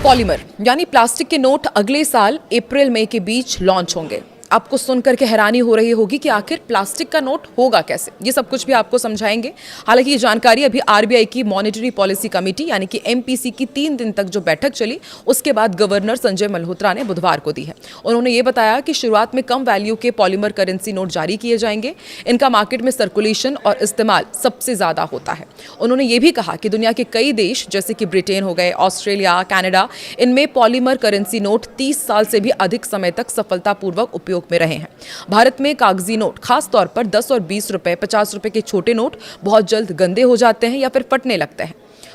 Polymer यानी plastic के note अगले साल अप्रैल मई के बीच लॉन्च होंगे। आपको सुनकर के हैरानी हो रही होगी कि आखिर प्लास्टिक का नोट होगा कैसे। ये सब कुछ भी आपको समझाएंगे। हालांकि ये जानकारी अभी आरबीआई की मॉनेटरी पॉलिसी कमेटी यानी कि एमपीसी की 3 दिन तक जो बैठक चली उसके बाद गवर्नर संजय मल्होत्रा ने बुधवार को दी है। उन्होंने ये बताया कि शुरुआत में कम वैल्यू के पॉलीमर करेंसी नोट जारी किए जाएंगे। इनका मार्केट में सर्कुलेशन और इस्तेमाल सबसे ज्यादा होता है। उन्होंने ये भी कहा कि दुनिया के कई देश जैसे कि ब्रिटेन हो गए, ऑस्ट्रेलिया, कनाडा, इनमें पॉलीमर करेंसी नोट 30 साल से भी अधिक समय तक सफलतापूर्वक उपयोग में रहे हैं। भारत में कागजी नोट, खास तौर पर 10 और 20 रुपए, 50 रुपए के छोटे नोट बहुत जल्द गंदे हो जाते हैं या फिर फटने लगते हैं।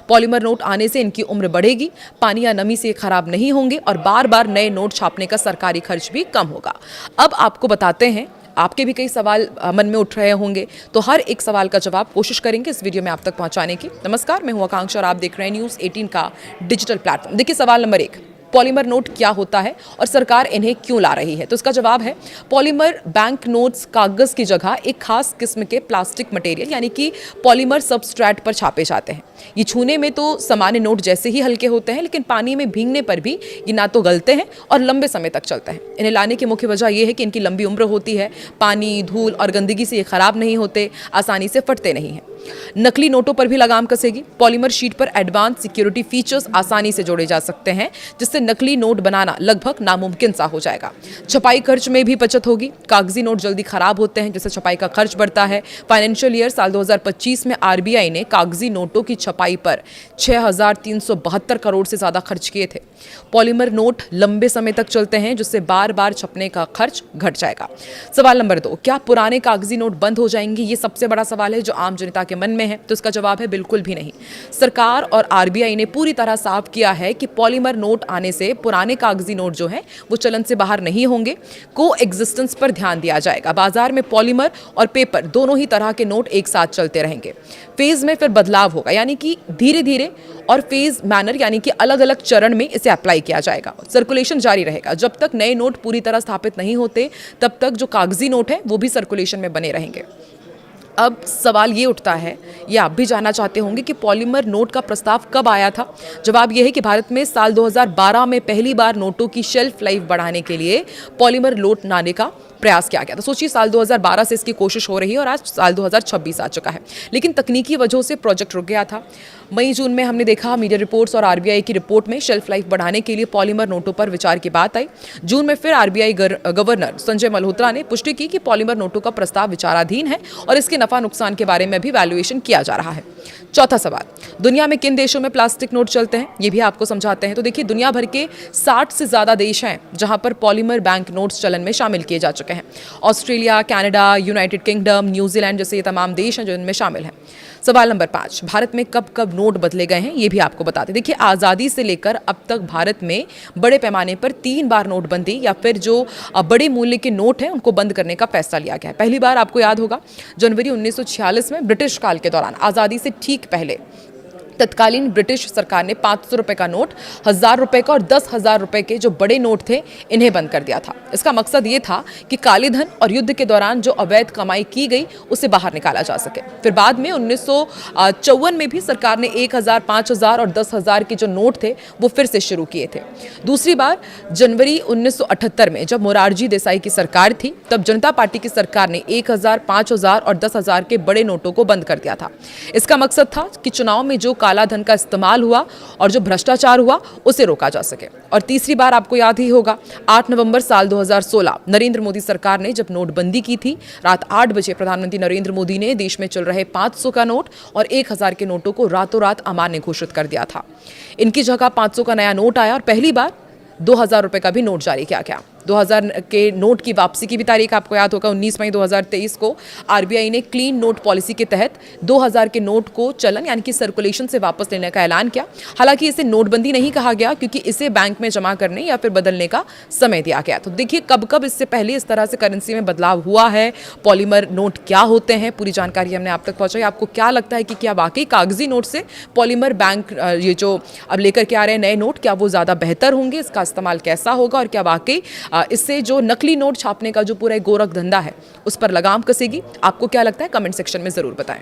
पॉलीमर नोट आने से इनकी उम्र बढ़ेगी, पानी या नमी से खराब नहीं होंगे और बार बार नए नोट छापने का सरकारी खर्च भी कम होगा। अब आपको बताते हैं, आपके भी कई सवाल मन में उठ रहे होंगे, तो हर एक सवाल का जवाब कोशिश करेंगे इस वीडियो में आप तक पहुंचाने की। नमस्कार, मैं हूं आकांक्षा और आप देख रहे हैं न्यूज़ 18 का डिजिटल प्लेटफॉर्म। देखिए, सवाल नंबर 1, पॉलीमर नोट क्या होता है और सरकार इन्हें क्यों ला रही है? तो इसका जवाब है, पॉलीमर बैंक नोट्स कागज की जगह एक खास किस्म के प्लास्टिक मटेरियल यानी कि पॉलीमर सबस्ट्रेट पर छापे जाते हैं। ये छूने में तो सामान्य नोट जैसे ही हल्के होते हैं, लेकिन पानी में भीगने पर भी ये ना तो गलते हैं और लंबे समय तक चलते हैं। इन्हें लाने की मुख्य वजह यह है कि इनकी लंबी उम्र होती है, पानी, धूल और गंदगी से ये खराब नहीं होते, आसानी से फटते नहीं हैं। नकली नोटों पर भी लगाम कसेगी। पॉलीमर शीट पर एडवांस सिक्योरिटी फीचर्स आसानी से जोड़े जा सकते हैं, जिससे नकली नोट बनाना लगभग नामुमकिन सा हो जाएगा। छपाई खर्च में भी बचत होगी। कागजी नोट जल्दी खराब होते हैं, जिससे छपाई का खर्च बढ़ता है। फाइनेंशियल ईयर साल 2025 में आरबीआई ने कागजी नोटों की छपाई पर 6,372 करोड़ से ज्यादा खर्च किए थे। पॉलीमर नोट लंबे समय तक चलते हैं, जिससे बार बार छपने का खर्च घट जाएगा। सवाल नंबर 2, क्या पुराने कागजी नोट बंद हो जाएंगे? ये सबसे बड़ा सवाल है जो आम जनता के मन में है। तो इसका जवाब है, बिल्कुल भी नहीं। सरकार और आरबीआई ने पूरी तरह साफ किया है कि पॉलीमर नोट आने से पुराने कागजी नोट जो हैं वो चलन से बाहर नहीं होंगे। को एग्जिस्टेंस पर ध्यान दिया जाएगा। बाजार में पॉलीमर और पेपर दोनों ही तरह के नोट एक साथ चलते रहेंगे। फेज में फिर बदलाव होगा, यानी कि धीरे धीरे, और फेज मैनर यानी कि अलग अलग चरण में इसे अप्लाई किया जाएगा। सर्कुलेशन जारी रहेगा। जब तक नए नोट पूरी तरह स्थापित नहीं होते तब तक जो कागजी नोट है वो भी सर्कुलेशन में बने रहेंगे। अब सवाल ये उठता है, ये आप भी जानना चाहते होंगे कि पॉलीमर नोट का प्रस्ताव कब आया था। जवाब यह है कि भारत में साल 2012 में पहली बार नोटों की शेल्फ लाइफ बढ़ाने के लिए पॉलीमर नोट लाने का प्रयास किया गया था। सोचिए, साल 2012 से इसकी कोशिश हो रही है और आज साल 2026 आ चुका है, लेकिन तकनीकी वजहों से प्रोजेक्ट रुक गया था। मई जून में हमने देखा मीडिया रिपोर्ट्स और आरबीआई की रिपोर्ट में शेल्फ लाइफ बढ़ाने के लिए पॉलीमर नोटों पर विचार की बात आई। जून में फिर आरबीआई गवर्नर संजय मल्होत्रा ने पुष्टि की कि पॉलीमर नोटों का प्रस्ताव विचाराधीन है और इसके नफा नुकसान के बारे में भी वैल्यूएशन किया जा रहा है। चौथा सवाल, दुनिया में किन देशों में प्लास्टिक नोट चलते हैं? ये भी आपको समझाते हैं। तो देखिए, दुनिया भर के 60 से ज्यादा देश हैं जहां पर पॉलीमर बैंक नोट्स चलन में शामिल किए जा चुके हैं। Australia, Canada, United kingdom, New Zealand जैसे ये तमाम देश हैं जो इनमें शामिल हैं। सवाल नंबर 5, भारत में कब कब नोट बदले गए हैं? ये भी आपको बताते। देखिए, आज़ादी से लेकर अब तक भारत में बड़े पैमाने पर 3 बार नोटबंदी या फिर जो बड़े मूल्य के नोट हैं उनको बंद करने का फैसला लिया गया है। पहली बार आपको याद होगा, जनवरी 1946 में ब्रिटिश काल के दौरान, आज़ादी से ठीक पहले, तत्कालीन ब्रिटिश सरकार ने 500 रुपए का नोट, 1000 रुपए का और 10,000 रुपए के जो बड़े नोट थे इन्हें बंद कर दिया था। इसका मकसद ये था कि काले धन और युद्ध के दौरान जो अवैध कमाई की गई उसे बाहर निकाला जा सके। फिर बाद में 1954 में भी सरकार ने 1000, 5000 और 10,000 के जो नोट थे वो फिर से शुरू किए थे। दूसरी बार जनवरी 1978 में जब मोरारजी देसाई की सरकार थी, तब जनता पार्टी की सरकार ने 1000, 5000 और 10,000 के बड़े नोटों को बंद कर दिया था। इसका मकसद था कि चुनाव में जो काला धन का इस्तेमाल हुआ और जो भ्रष्टाचार हुआ उसे रोका जा सके। और तीसरी बार आपको याद ही होगा, 8 नवंबर साल 2016 नरेंद्र मोदी सरकार ने जब नोटबंदी की थी, रात 8 बजे प्रधानमंत्री नरेंद्र मोदी ने देश में चल रहे 500 का नोट और 1000 के नोटों को रातों रात अमान्य घोषित कर दिया था। इनकी जगह 500 का नया नोट आया और पहली बार 2000 रुपए का भी नोट जारी किया गया। 2000 के नोट की वापसी की भी तारीख आपको याद होगा, 19 मई 2023 को आरबीआई ने क्लीन नोट पॉलिसी के तहत 2000 के नोट को चलन यानी कि सर्कुलेशन से वापस लेने का ऐलान किया। हालांकि इसे नोटबंदी नहीं कहा गया, क्योंकि इसे बैंक में जमा करने या फिर बदलने का समय दिया गया। तो देखिए, कब कब इससे पहले इस तरह से करेंसी में बदलाव हुआ है, पॉलीमर नोट क्या होते हैं, पूरी जानकारी हमने आप तक पहुंचाई। आपको क्या लगता है कि क्या वाकई कागजी नोट से पॉलीमर बैंक ये जो अब लेकर के आ रहे हैं नए नोट, क्या वो ज़्यादा बेहतर होंगे? इसका इस्तेमाल कैसा होगा और क्या वाकई इससे जो नकली नोट छापने का जो पूरा गोरख धंधा है उस पर लगाम कसेगी? आपको क्या लगता है? कमेंट सेक्शन में जरूर बताएं।